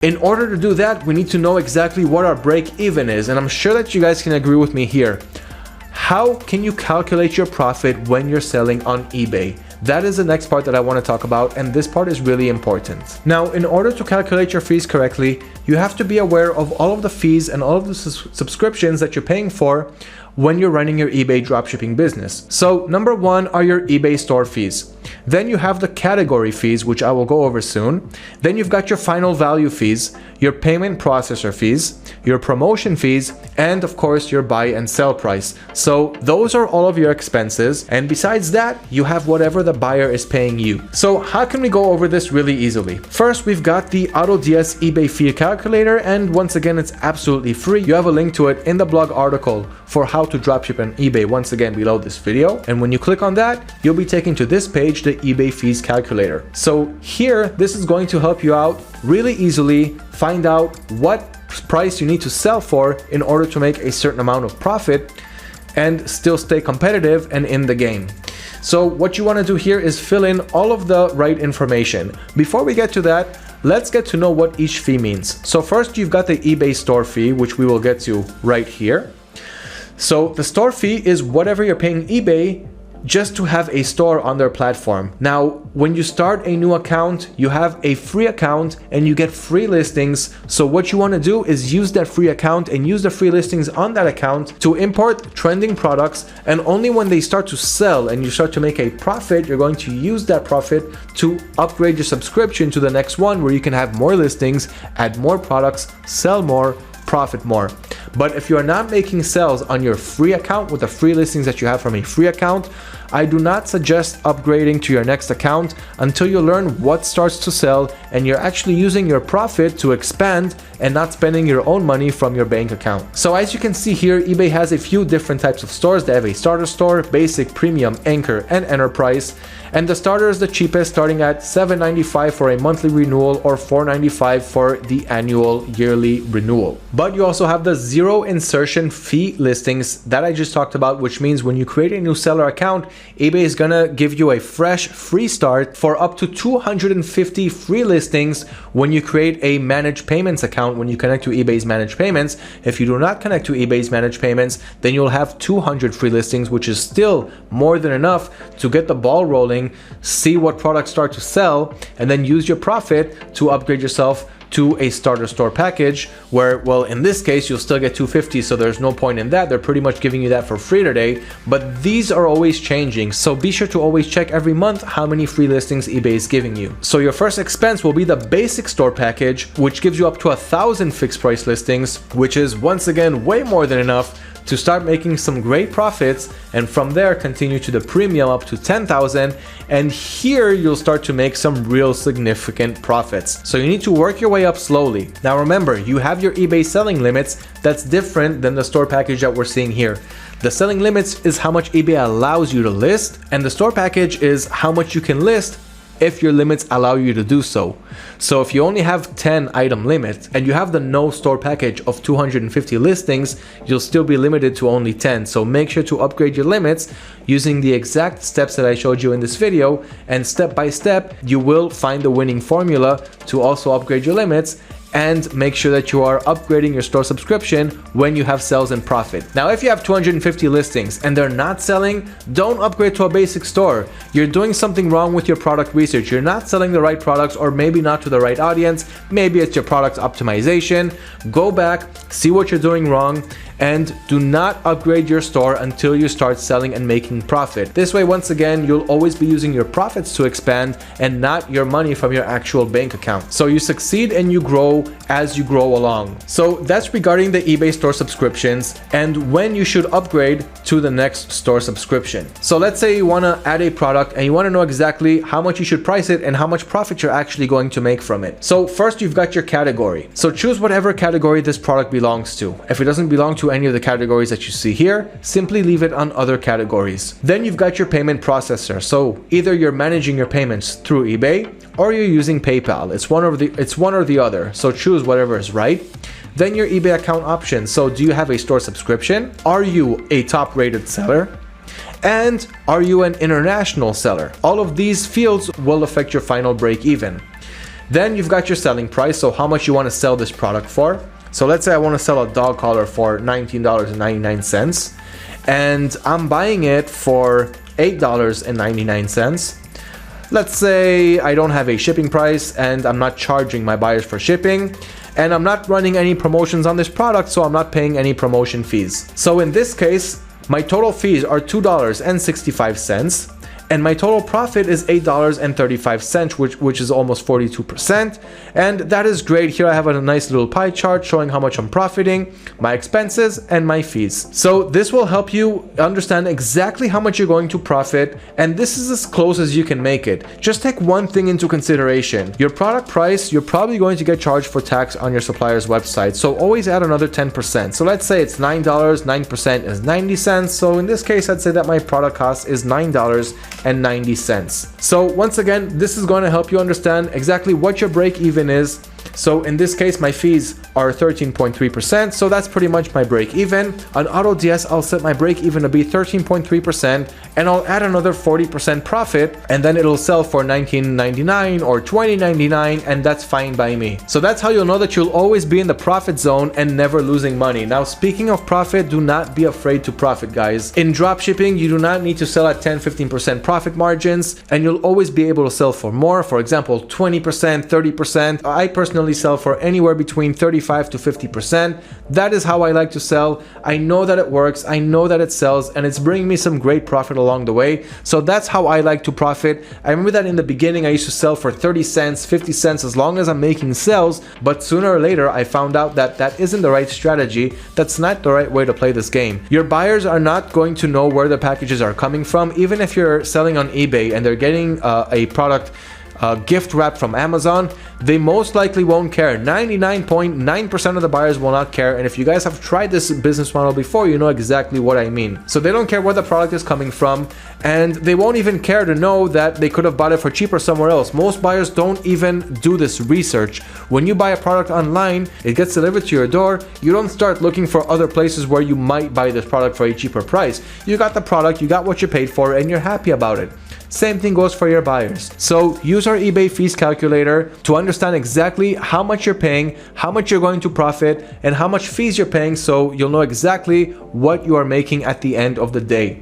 In order to do that, we need to know exactly what our break even is, and I'm sure that you guys can agree with me here. How can you calculate your profit when you're selling on eBay? That is the next part that I want to talk about, and this part is really important. Now, in order to calculate your fees correctly, you have to be aware of all of the fees and all of the subscriptions that you're paying for when you're running your eBay dropshipping business. So number one are your eBay store fees. Then you have the category fees, which I will go over soon. Then you've got your final value fees, your payment processor fees, your promotion fees, and of course your buy and sell price. So those are all of your expenses, and besides that, you have whatever the buyer is paying you. So how can we go over this really easily? First, we've got the AutoDS eBay fee calculator, and once again, it's absolutely free. You have a link to it in the blog article for how to dropship on eBay, once again below this video. And when you click on that, you'll be taken to this page, the eBay fees calculator. So here, this is going to help you out really easily find out what price you need to sell for in order to make a certain amount of profit and still stay competitive and in the game. So what you want to do here is fill in all of the right information. Before we get to that, let's get to know what each fee means. So first, you've got the eBay store fee, which we will get to right here. So the store fee is whatever you're paying eBay just to have a store on their platform. Now, when you start a new account, you have a free account and you get free listings. So what you want to do is use that free account and use the free listings on that account to import trending products. And only when they start to sell and you start to make a profit, you're going to use that profit to upgrade your subscription to the next one, where you can have more listings, add more products, sell more, profit more. But if you are not making sales on your free account with the free listings that you have from a free account, I do not suggest upgrading to your next account until you learn what starts to sell and you're actually using your profit to expand and not spending your own money from your bank account. So as you can see here, eBay has a few different types of stores. They have a starter store, basic, premium, anchor, and enterprise. And the starter is the cheapest, starting at $7.95 for a monthly renewal or $4.95 for the annual yearly renewal. But you also have the zero insertion fee listings that I just talked about, which means when you create a new seller account, eBay is gonna give you a fresh free start for up to 250 free listings when you create a managed payments account. When you connect to eBay's managed payments, if you do not connect to eBay's managed payments, then you'll have 200 free listings, which is still more than enough to get the ball rolling, see what products start to sell, and then use your profit to upgrade yourself to a starter store package where, well, in this case, you'll still get 250, so there's no point in that. They're pretty much giving you that for free today, but these are always changing. So be sure to always check every month how many free listings eBay is giving you. So your first expense will be the basic store package, which gives you up to 1,000 fixed price listings, which is once again way more than enough to start making some great profits, and from there continue to the premium up to 10,000, and here you'll start to make some real significant profits. So you need to work your way up slowly. Now remember, you have your eBay selling limits. That's different than the store package that we're seeing here. The selling limits is how much eBay allows you to list, and the store package is how much you can list if your limits allow you to do so. So if you only have 10 item limit and you have the no store package of 250 listings, you'll still be limited to only 10. So make sure to upgrade your limits using the exact steps that I showed you in this video, and step by step you will find the winning formula to also upgrade your limits and make sure that you are upgrading your store subscription when you have sales and profit. Now, if you have 250 listings and they're not selling, don't upgrade to a basic store. You're doing something wrong with your product research. You're not selling the right products, or maybe not to the right audience. Maybe it's your product optimization. Go back, see what you're doing wrong, and do not upgrade your store until you start selling and making profit. This way, once again, you'll always be using your profits to expand and not your money from your actual bank account. So you succeed and you grow as you grow along. So that's regarding the eBay store subscriptions and when you should upgrade to the next store subscription. So let's say you want to add a product and you want to know exactly how much you should price it and how much profit you're actually going to make from it. So first, you've got your category. So choose whatever category this product belongs to. If it doesn't belong to any of the categories that you see here, simply leave it on other categories. Then you've got your payment processor. So either you're managing your payments through eBay or you're using PayPal. It's one or the other. So choose whatever is right. Then your eBay account options. So do you have a store subscription? Are you a top rated seller? And are you an international seller? All of these fields will affect your final break even. Then you've got your selling price, so how much you want to sell this product for. So let's say I want to sell a dog collar for $19.99 and I'm buying it for $8.99. Let's say I don't have a shipping price and I'm not charging my buyers for shipping, and I'm not running any promotions on this product, so I'm not paying any promotion fees. So in this case, my total fees are $2.65 and my total profit is $8.35, which is almost 42%. And that is great. Here I have a nice little pie chart showing how much I'm profiting, my expenses, and my fees. So this will help you understand exactly how much you're going to profit, and this is as close as you can make it. Just take one thing into consideration. Your product price, you're probably going to get charged for tax on your supplier's website, so always add another 10%. So let's say it's $9, 9% is 90 cents. So in this case, I'd say that my product cost is $9.90. So once again, this is going to help you understand exactly what your break even is. So in this case, my fees are 13.3%, so that's pretty much my break even. On AutoDS, I'll set my break even to be 13.3%, and I'll add another 40% profit, and then it'll sell for $19.99 or $20.99, and that's fine by me. So that's how you'll know that you'll always be in the profit zone and never losing money. Now, speaking of profit, do not be afraid to profit, guys. In dropshipping, you do not need to sell at 10-15% profit margins, and you'll always be able to sell for more. For example, 20%, 30%. I personally sell for anywhere between 35 to 50%. That is how I like to sell. I know that it works, I know that it sells, and it's bringing me some great profit along the way. So that's how I like to profit. I remember that in the beginning I used to sell for 30 cents, 50 cents, as long as I'm making sales, but sooner or later I found out that that isn't the right strategy. That's not the right way to play this game. Your buyers are not going to know where the packages are coming from. Even if you're selling on eBay and they're getting a product gift wrap from Amazon, they most likely won't care. 99.9% of the buyers will not care, and if you guys have tried this business model before, you know exactly what I mean. So they don't care where the product is coming from, and they won't even care to know that they could have bought it for cheaper somewhere else. Most buyers don't even do this research. When you buy a product online, it gets delivered to your door. You don't start looking for other places where you might buy this product for a cheaper price. You got the product, you got what you paid for, and you're happy about it. Same thing goes for your buyers. So use our eBay fees calculator to understand exactly how much you're paying, how much you're going to profit, and how much fees you're paying, so you'll know exactly what you are making at the end of the day.